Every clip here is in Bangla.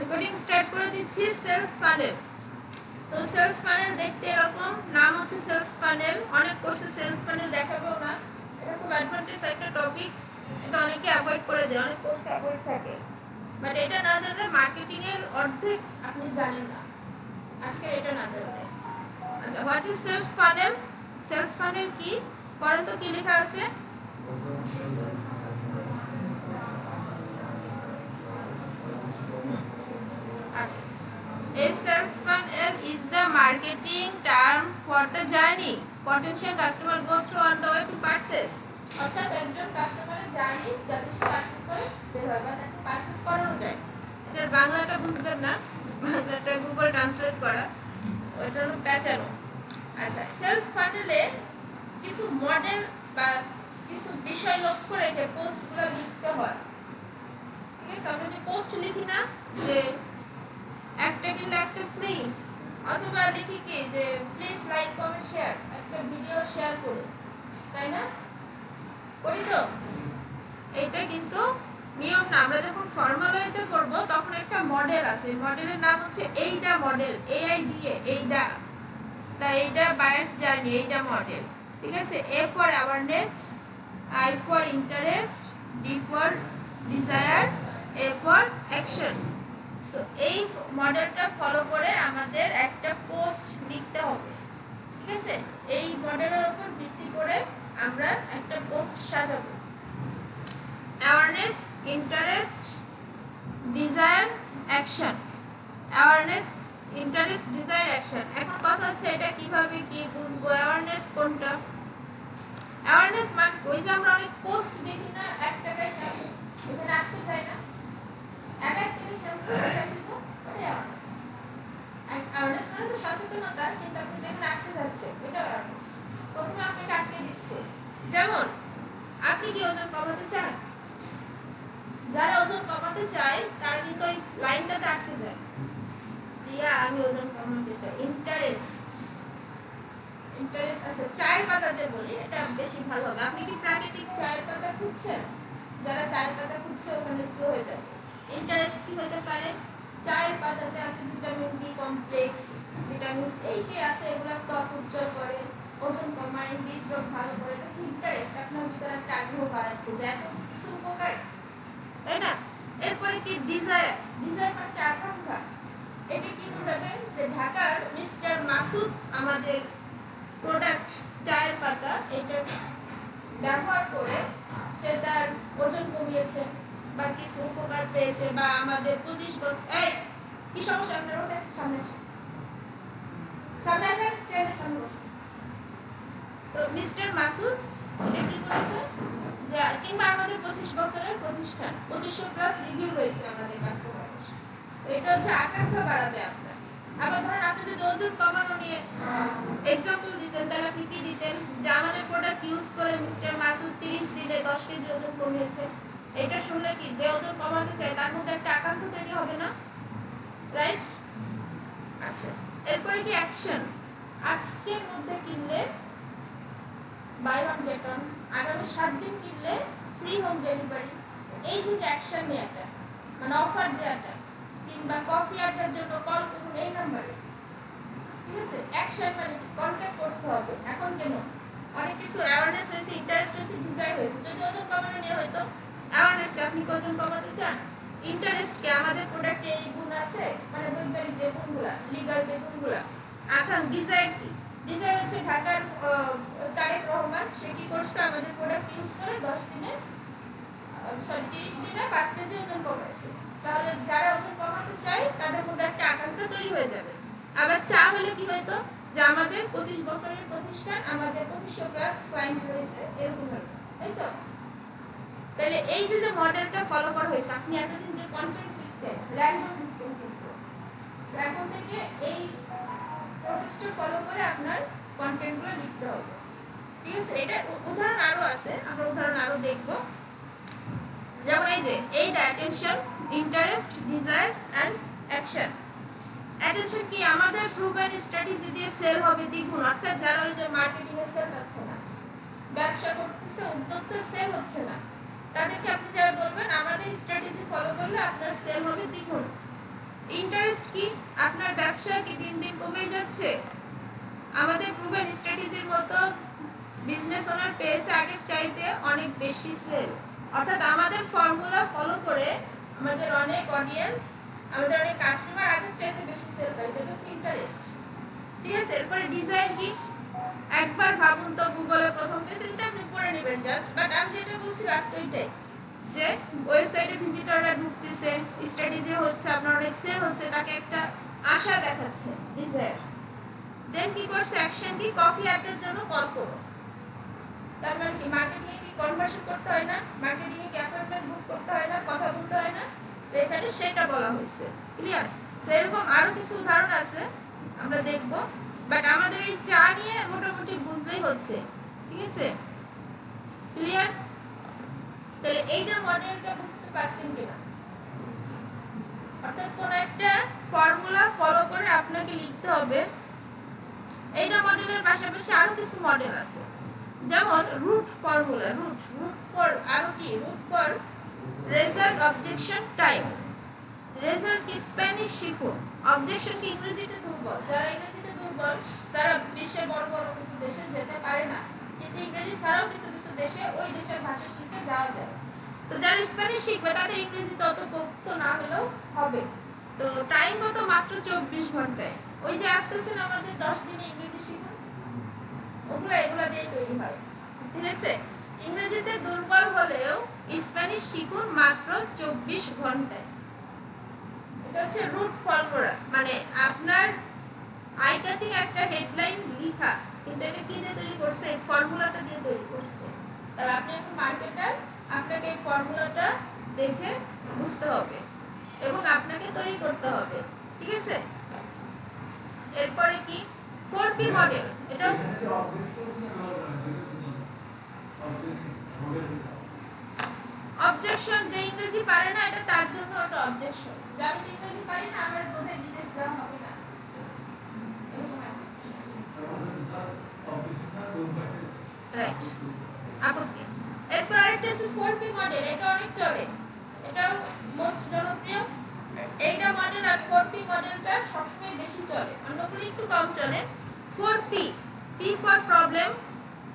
রেকর্ডিং স্টার্ট করে দিচ্ছি। Sales funnel. তো সেলস ফানেল দেখতে এরকম, নাম হচ্ছে সেলস ফানেল। অনেক কোর্সে সেলস ফানেল দেখাবো না, এটা খুব অ্যাডভান্টেজ একটা টপিক, এটা অনেকে অ্যাভয়েড করে দেয়, অনেক কোর্সে অ্যাভয়েড থাকে। বাট এটা না জানলে মার্কেটিং এর অর্ধেক আপনি জানেন না আজকে এটা না জানলে। আচ্ছা, what is sales funnel? Sales funnel কি পড়েন তো, কি লেখা আছে? আচ্ছা, a sales funnel is the marketing term for the journey potential customer go through on the way to purchase. অর্থাৎ একজন কাস্টমারের জার্নি যাতে সে পারচেজ করে বের হয় বা তাকে পারচেজ করানো যায়। এটার বাংলাটা বুঝবেন না, বাংলাটা গুগল ট্রান্সলেট করা, ওইটা হলো পেঁচানো। আচ্ছা, সেলস ফানেলে কিছু মডেল বা কিছু বিষয় লক্ষ্য রেখে পোস্টগুলো লিখতে হয়। ঠিক আছে, আমরা যে পোস্ট লিখি না যে একটা কিনলে একটা ফ্রি, অথবা লিখি কি যে প্লিজ লাইক কমেন্ট শেয়ার, একটা ভিডিও শেয়ার করে, তাই না? করি তো? এটা কিন্তু নিয়ম না। আমরা যখন ফর্মাল ওয়েতে করব তখন একটা মডেল আছে, মডেলের নাম হচ্ছে এইটা মডেল, AIDA, এইটা। তাই এইটা বায়ার্স জার্নি, এইটা মডেল। ঠিক আছে, A for awareness, I for interest, D for desire, A for action. So এই মডেলটা ফলো করে আমাদের একটা পোস্ট লিখতে হবে। ঠিক আছে, এই মডেলের উপর ভিত্তি করে আমরা একটা পোস্ট সাজাবো। Awareness, interest, desire, action. Awareness, interest, desire, action. এখন কথা হচ্ছে এটা কিভাবে কি বুঝবো অ্যাওয়ারনেস কোনটা? অ্যাওয়ারনেস মানে ওই যে আমরা অনেক পোস্ট দেখি না, 1 টাকায় শ্যাম্পু, এখানে আটকে যায় না, 1 টাকায় শ্যাম্পু, অ্যাওয়ারনেস। অ্যাওয়ারনেস মানে তো সচেতনতা, কিন্তু আপনি যেখানে আটকে যাচ্ছে এটা অ্যাওয়ারনেস। প্রথমে আপনাকে আটকে দিচ্ছে। যেমন আপনি কি ওজন কমাতে চান? যারা ওজন কমাতে চায় তারা কিন্তু ওই লাইনটাতে আটকে যায়, দিয়া আমি ওজন কমাতে চাই। Interest, interest. আচ্ছা, চায়ের পাতাতে বলি, এটা বেশি ভালো হবে। আপনি কি প্রাকৃতিক চায়ের পাতা খুঁজছেন? যারা চায়ের পাতা খুঁজছে ওখানে স্লো হয়ে যাবে। ইন্টারেস্ট কি হতে পারে? চায়ের পাতাতে আছে ভিটামিন বি কমপ্লেক্স, ভিটামিন এই সে আছে, এগুলো ত্বক উজ্জ্বল করে, ওজন কমায়, হৃদরোগ ভালো করে। এটা হচ্ছে ইন্টারেস্ট, আপনার ভিতরে একটা আগ্রহ বাড়াচ্ছে যে এত কিছু উপকার, তাই না? এরপরে কি ডিজায়ার? ডিজায়ার মানে আকাঙ্ক্ষা। এটা কি বোঝাবেন যে ঢাকার মিস্টার মাসুদ আমাদের প্রোডাক্ট চায়ের পাতা এটা ব্যবহার করে সে তার ওজন কমিয়েছে বা কিছু উপকার পেয়েছে, বা আমাদের 25 বছর। এই কি সমস্যা আপনার? ওটা সামনে আসেন, সামনে আসেন, চেয়ারের সামনে বসুন। তো মিস্টার মাসুদ এটা কি করেছে, যে কিংবা আমাদের 25 বছরের প্রতিষ্ঠান, 2500 প্লাস রিভিউ রয়েছে আমাদের কাস্টমারের। তো এটা হচ্ছে আকাঙ্ক্ষা বাড়াবে আপনার। আবার ধরেন আপনি যদি ওজন কমানো নিয়ে এক্সাম্পল দিতেন, তাহলে আপনি কি দিতেন? যে আমাদের প্রোডাক্ট ইউজ করে মিস্টার মাসুদ 30 দিনে 10 কেজি ওজন কমিয়েছে। এটা শুনলে কি যে ওজন কমাতে চায় তার মধ্যে একটা আকাঙ্ক্ষা তৈরি হবে না? রাইট? আচ্ছা, এরপরে কি অ্যাকশন? আজকের মধ্যে কিনলে বাই ওয়ান গেট ওয়ান, আগামী 7 দিন কিনলে ফ্রি হোম ডেলিভারি। এই যে অ্যাকশন নেওয়াটা, মানে অফার দেওয়াটা, কিংবা কফি আড্ডার জন্য কল করুন এই নাম্বারে। ঠিক আছে, অ্যাকশন মানে কি? কন্ট্যাক্ট করতে হবে। এখন কেন অনেক কিছু অ্যাওয়ারনেস হয়েছে, ইন্টারেস্ট হয়েছে, ডিজায়ার হয়েছে। যদি ওজন কমানো নিয়ে হয়তো অ্যাওয়ারনেসকে আপনি ওজন কমাতে চান, ইন্টারেস্টকে আমাদের প্রোডাক্টে এই গুণ আছে, মানে বৈজ্ঞানিক যে গুণগুলা, লিগাল যে গুণগুলা। এখন ডিজায়ার কি? ডিজায়ার হচ্ছে ঢাকার তারেক রহমান, সে কি করছে আমাদের প্রোডাক্ট ইউজ করে 10 দিনে, সরি 30 দিনে 5 কেজি ওজন কমাইছে। তাহলে যারা ওজন কমাতে চায় তাদের মধ্যে একটা আকাঙ্ক্ষা তৈরি হয়ে যাবে। আবার চা হলে কি হইতো, যে আমাদের 25 বছরের প্রতিষ্ঠান, আমাদের 2500 প্লাস ক্লায়েন্ট রয়েছে, এরকম হবে, তাই তো? তাহলে এই যে মডেলটা ফলো করা হয়েছে, আপনি এতদিন যে কন্টেন্ট লিখতেন, র্যান্ডম লিখতেন, কিন্তু এখন থেকে এই প্রসেসটা ফলো করে আপনার কন্টেন্টগুলো লিখতে হবে। ঠিক আছে, এটা উদাহরণ আরো আছে, আমরা উদাহরণ আরো দেখব। যেমন এই যে এইটা attention, interest, desire and action. Attention কি? আমাদের প্রুভেন স্ট্র্যাটেজি দিয়ে সেল হবে দ্বিগুণ। অর্থাৎ যারা ওই যে মার্কেটিং এ সেল পাচ্ছে না, ব্যবসা করতেছে, উদ্যোক্তা সেল হচ্ছে না, তাদেরকে আপনি যারা বলবেন আমাদের স্ট্র্যাটেজি ফলো করলে আপনার সেল হবে দ্বিগুণ। ইন্টারেস্ট কি? আপনার ব্যবসা কি দিন দিন কমে যাচ্ছে? আমাদের প্রুভেন স্ট্র্যাটেজির মতো বিজনেস ওনার পেয়েছে আগের চাইতে অনেক বেশি সেল। অর্থাৎ আমাদের ফর্মুলা ফলো করে আমাদের অনেক অডিয়েন্স, আমাদের অনেক কাস্টমার আগের চাইতে বেশি সেল পাইছে। এটা হচ্ছে ইন্টারেস্ট। ঠিক আছে, এরপরে ডিজাইন কি? একবার ভাবুন তো, গুগলে প্রথম পেজটা আপনি করে নেবেন জাস্ট, বাট আমি যেটা বলছি লাস্ট ওইটাই, যে ওয়েবসাইটে ভিজিটররা ঢুকতেছে, স্ট্র্যাটেজি হচ্ছে, আপনার অনেক সেল হচ্ছে, তাকে একটা আশা দেখাচ্ছে, ডিজায়ার। দেন কি করছে? অ্যাকশন কি? কফি অ্যাডের জন্য কল করো। তার মানে কি? মার্কেটিং এ কি কনভার্সন করতে হয় না? মার্কেটিং এ কি অ্যাপয়েন্টমেন্ট বুক করতে হয় না? কথা বলতে হয় না? তো এখানে সেটা বলা হয়েছে। ক্লিয়ার? সো এরকম আরো কিছু উদাহরণ আছে, আমরা দেখব, বাট আমাদের এই চা নিয়ে মোটামুটি বুঝলেই হচ্ছে। ঠিক আছে, ক্লিয়ার? তাহলে এইটা মডেলটা বুঝতে পারছেন কিনা? অর্থাৎ কোন একটা ফর্মুলা ফলো করে আপনাকে লিখতে হবে। এইটা মডেলের পাশাপাশি আরো কিছু মডেল আছে, যেমন রুট ফর্মুলা, রুট ফর আরো কি? Route for result, objection, time. Result কি? স্প্যানিশ শিখুন। অবজেকশন কি? ইংরেজিতে দুর্বল। যারা ইংরেজিতে দুর্বল তারা বিশ্বের বড় বড় কিছু দেশে যেতে পারে না, কিন্তু ইংরেজি ছাড়াও কিছু কিছু দেশে ওই দেশের ভাষা শিখে যাওয়া যায়। তো যারা স্প্যানিশ শিখবে তাদের ইংরেজি তত পোক্ত না হলেও হবে। তো টাইম কত? মাত্র 24 ঘন্টায়। ওই যে অ্যাপস আছে না আমাদের 10 দিনে ইংরেজি শিখুন, এগুলা দিয়ে তৈরি হয়। ঠিক আছে, ইংরেজিতে দুর্বল হলেও স্প্যানিশ শিখুন মাত্র 24 ঘন্টায়। এটা হচ্ছে রুট ফল করা, মানে আপনার আই ক্যাচিং একটা হেডলাইন লেখা, কিন্তু এটা কি দিয়ে তৈরি করছে? এই ফর্মুলাটা দিয়ে তৈরি করছে। তাহলে আপনি এখন মার্কেটার, আপনাকে এই ফর্মুলাটা দেখে বুঝতে হবে এবং আপনাকে তৈরি করতে হবে। ঠিক আছে, এরপরে কি? 4P model. এটা অবজেকশন, যে ইংরেজি পারে না এটা তার জন্য ওটা অবজেকশন। যে আমি ইংরেজি পারি না, আমার বোধহয় বিদেশ যাওয়া হবে না। রাইট, আপত্তি। এরপর আরেকটা আছে 4P মডেল, এটা অনেক চলে, এটাও মোস্ট জনপ্রিয়। এইটা মডেল আর 4P মডেলটা সবসময় বেশি চলে, অন্যগুলো একটু কম চলে। 4P, P for problem,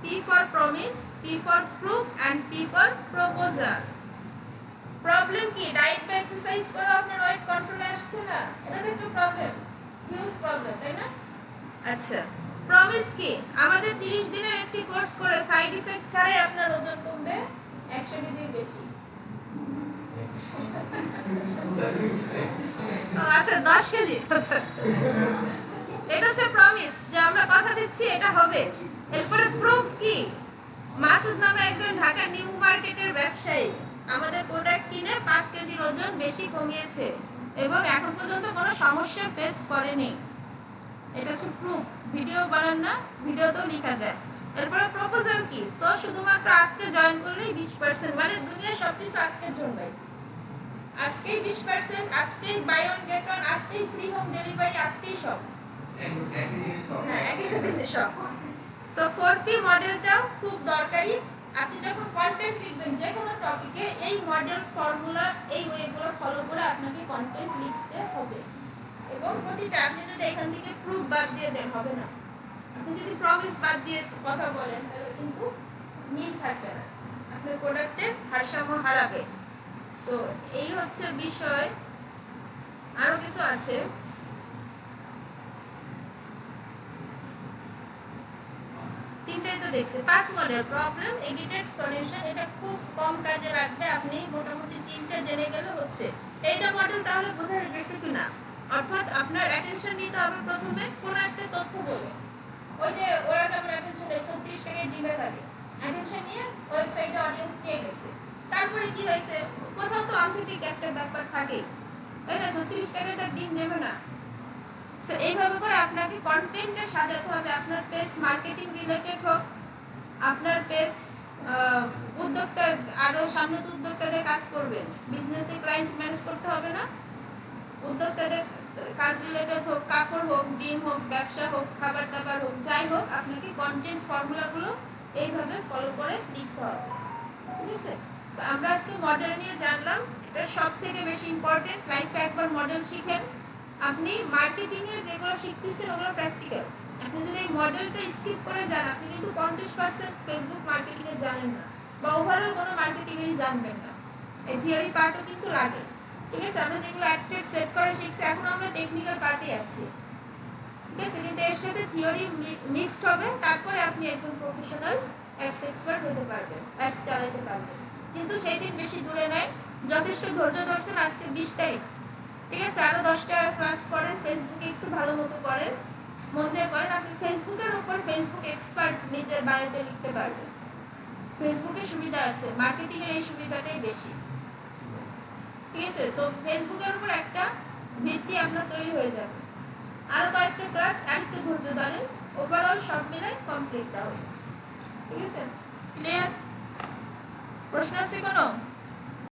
P for promise, P for proof and P for proposal. Problem কি? ডায়েট বা এক্সারসাইজ করে আপনার ওয়েট কন্ট্রোলে আসছে না, এটা তো একটা প্রবলেম, হিউজ প্রবলেম, তাই না? আচ্ছা, প্রমিস কি? আমাদের 30 দিনের একটি কোর্স করে সাইড ইফেক্ট ছাড়াই আপনার ওজন কমবে 100 কেজির বেশি। আচ্ছা, 10 কেজি। এটা হচ্ছে প্রমিস, যে আমরা কথা দিচ্ছি এটা হবে। এরপরে প্রুফ কি? মাসুদ নামে একজন ঢাকা নিউ মার্কেটের ব্যবসায়ী আমাদের প্রোডাক্ট কিনে 5 কেজির ওজন বেশি কমিয়েছে এবং এখন পর্যন্ত কোনো সমস্যা ফেস করেনি। এটা হচ্ছে প্রুফ। ভিডিও বানান না, ভিডিওতেও লেখা যায়। এরপরে প্রপোজাল কি? সো শুধুমাত্র আজকে জয়েন করলেই 20%, মানে দুনিয়ার সবকিছু আজকের জন্যই। আজকেই 20%, আজকেই বাই ওয়ান গেট ওয়ান, আজকেই ফ্রি হোম ডেলিভারি, আজকেই সব। হ্যাঁ, একই দিনে সব। সো 4P মডেলটা খুব দরকারি। আপনি যখন কন্টেন্ট লিখবেন যে কোনো টপিকে, এই মডেল ফর্মুলা, এই ওয়েগুলো ফলো করে আপনাকে কন্টেন্ট লিখতে হবে। এবং প্রতিটা আপনি যদি এখান থেকে প্রুফ বাদ দিয়ে দেন হবে না। আপনি যদি প্রমিস বাদ দিয়ে কথা বলেন তাহলে কিন্তু মিল থাকবে না, আপনার প্রোডাক্টের ভারসাম্য হারাবে। সো এই হচ্ছে বিষয়। আরো কিছু আছে, তিনটাই তো দেখছে। 5 মডেল, প্রবলেম, এডিটেড, সলিউশন। এটা খুব কম কাজে লাগবে, আপনি মোটামুটি তিনটা জেনে গেলে হচ্ছে। এইটা মডেল তাহলে বোঝা গেছে কিনা? অর্থাৎ আপনার অ্যাটেনশন নিতে হবে প্রথমে কোন একটা তথ্য বলে। ওই যে ওরা যেমন অ্যাটেনশন 36 টাকায় ডিমের আগে অ্যাটেনশন নিয়ে ওয়েবসাইটে অডিয়েন্স পেয়ে গেছে, তারপরে কি হয়েছে? কোথাও তো অথেন্টিক একটা ব্যাপার থাকেই, তাই না? 36 টাকায় তার ডিম দেবে না। সো এইভাবে করে আপনাকে কন্টেন্টটা সাজাতে হবে। আপনার পেজ মার্কেটিং রিলেটেড হোক, আপনার পেজ উদ্যোক্তা, আরো সামনে তো উদ্যোক্তাদের কাজ করবেন, বিজনেসে ক্লায়েন্ট ম্যানেজ করতে হবে না, উদ্যোক্তাদের কাজ রিলেটেড হোক, কাপড় হোক, ডিম হোক, ব্যবসা হোক, খাবার দাবার হোক, যাই হোক, আপনাকে কন্টেন্ট ফর্মুলাগুলো এইভাবে ফলো করে লিখতে হবে। ঠিক আছে, তো আমরা আজকে মডেল নিয়ে জানলাম, এটা সব থেকে বেশি ইম্পর্টেন্ট। লাইফে একবার মডেল শিখেন, আপনি মার্কেটিং এর যেগুলো শিখতেছেন ওগুলো প্র্যাকটিক্যাল। আপনি যদি এই মডেলটা স্কিপ করে যান আপনি কিন্তু 50% ফেসবুক মার্কেটিং এ জানেন না বা ওভারঅল কোনো মার্কেটিং এরই জানবেন না। এই থিওরি পার্টও কিন্তু লাগে, ঠিক আছে? আমরা যেগুলো অ্যাক্টেড সেট করে শিখছি এখন আমরা টেকনিক্যাল পার্টে আছি, ঠিক আছে? কিন্তু এর সাথে থিওরি মিক্সড হবে, তারপরে আপনি একজন প্রফেশনাল অ্যাডস এক্সপার্ট হতে পারবেন, অ্যাডস চালাতে পারবেন। কিন্তু সেই দিন বেশি দূরে নেই, যথেষ্ট ধৈর্য ধরছেন, আজকে 20 তারিখ, ঠিক আছে? আরো 10টা ক্লাস করেন, ফেসবুকে একটু ভালো মতো করেন, মন দিয়ে করেন। আপনি ফেসবুকের উপর ফেসবুক এক্সপার্ট নিজের বায়োতে লিখতে পারবেন। ফেসবুকে সুবিধা আছে, মার্কেটিং এর এই সুবিধাটাই বেশি, ঠিক আছে? তো ফেসবুকের উপর একটা ভিত্তি আপনার তৈরি হয়ে যাবে। আরো কয়েকটা ক্লাস আর একটু ধৈর্য ধরেন, ওভারঅল সব মিলে কমপ্লিট হবে, ঠিক আছে? ক্লিয়ার? প্রশ্ন আছে কোনো?